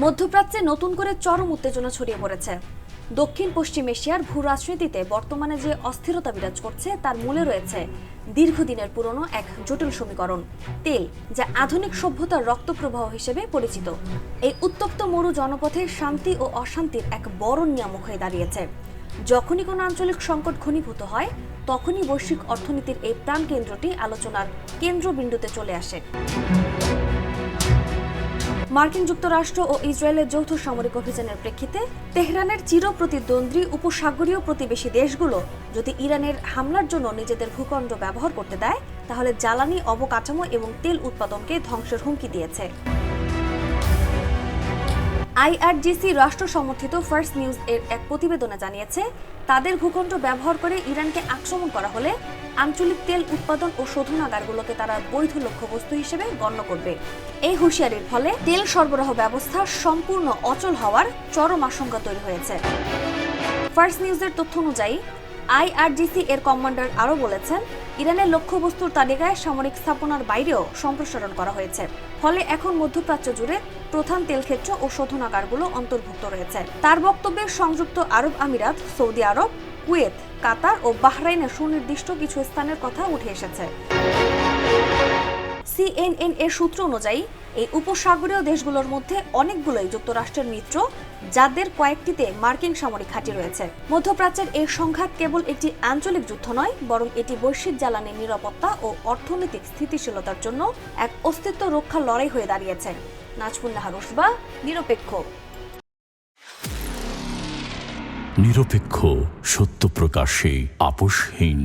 মধ্যপ্রাচ্যে নতুন করে চরম উত্তেজনা ছড়িয়ে পড়েছে। দক্ষিণ পশ্চিম এশিয়ার ভূ রাজনীতিতে বর্তমানে যে অস্থিরতা বিরাজ করছে তার মূলে রয়েছে দীর্ঘদিনের পুরনো এক জটিল সমীকরণ, তেল, যা আধুনিক সভ্যতার রক্তপ্রবাহ হিসেবে পরিচিত। এই উত্তপ্ত মরু জনপথে শান্তি ও অশান্তির এক বড় নিয়ামক হয়ে দাঁড়িয়েছে। যখনই কোনো আঞ্চলিক সংকট ঘনীভূত হয়, তখনই বৈশ্বিক অর্থনীতির এই প্রাণকেন্দ্রটি আলোচনার কেন্দ্রবিন্দুতে চলে আসে। মার্কিন যুক্তরাষ্ট্র ও ইসরায়েলের যৌথ সামরিক অভিযানের প্রেক্ষিতে তেহরানের চিরপ্রতিদ্বন্দ্বী উপসাগরীয় প্রতিবেশী দেশগুলো যদি ইরানের হামলার জন্য নিজেদের ভূখণ্ড ব্যবহার করতে দেয়, তাহলে জ্বালানি, অবকাঠামো এবং তেল উৎপাদনকে ধ্বংসের হুমকি দিয়েছে। আইআরজিসি রাষ্ট্র সমর্থিত ফার্স্ট নিউজ এর এক প্রতিবেদনে জানিয়েছে, তাদের ভূখণ্ড ব্যবহার করে ইরানকে আক্রমণ করা হলে আঞ্চলিক তেল উৎপাদন ও শোধনাগারগুলোকে তারা বৈধ লক্ষ্যবস্তু হিসেবে গণ্য করবে। এই হুঁশিয়ারির ফলে তেল সরবরাহ ব্যবস্থা সম্পূর্ণ অচল হওয়ার চরম আশঙ্কা তৈরি হয়েছে। ফার্স্ট নিউজের তথ্য অনুযায়ী আইআরজিসি এর কমান্ডার আরও বলেছেন, ইরানের লক্ষ্যবস্তুর তালিকায় সামরিক স্থাপনার বাইরেও সম্প্রসারণ করা হয়েছে। ফলে এখন মধ্যপ্রাচ্য জুড়ে প্রধান তেলক্ষেত্র ও শোধনাগারগুলো অন্তর্ভুক্ত রয়েছে। তার বক্তব্যে সংযুক্ত আরব আমিরাত, সৌদি আরব, কুয়েত, কাতার ও বাহরাইনের সুনির্দিষ্ট কিছু স্থানের কথা উঠে এসেছে। সিএনএন এর সূত্র অনুযায়ী এই উপসাগরীয় দেশগুলোর মধ্যে অনেকগুলোই যুক্তরাষ্ট্রের মিত্র, যাদের কয়েকটিতে মার্কিন সামরিক ঘাঁটি রয়েছে। মধ্যপ্রাচ্যের এই সংঘাত কেবল একটি আঞ্চলিক যুদ্ধ নয়, বরং এটি বৈশ্বিক জ্বালানি নিরাপত্তা ও অর্থনৈতিক স্থিতিশীলতার জন্য এক অস্তিত্ব রক্ষা লড়াই হয়ে দাঁড়িয়েছে। নাজমুন নাহার রুশবা, নিরপেক্ষ। নিরপেক্ষ, সত্য প্রকাশে আপোষহীন।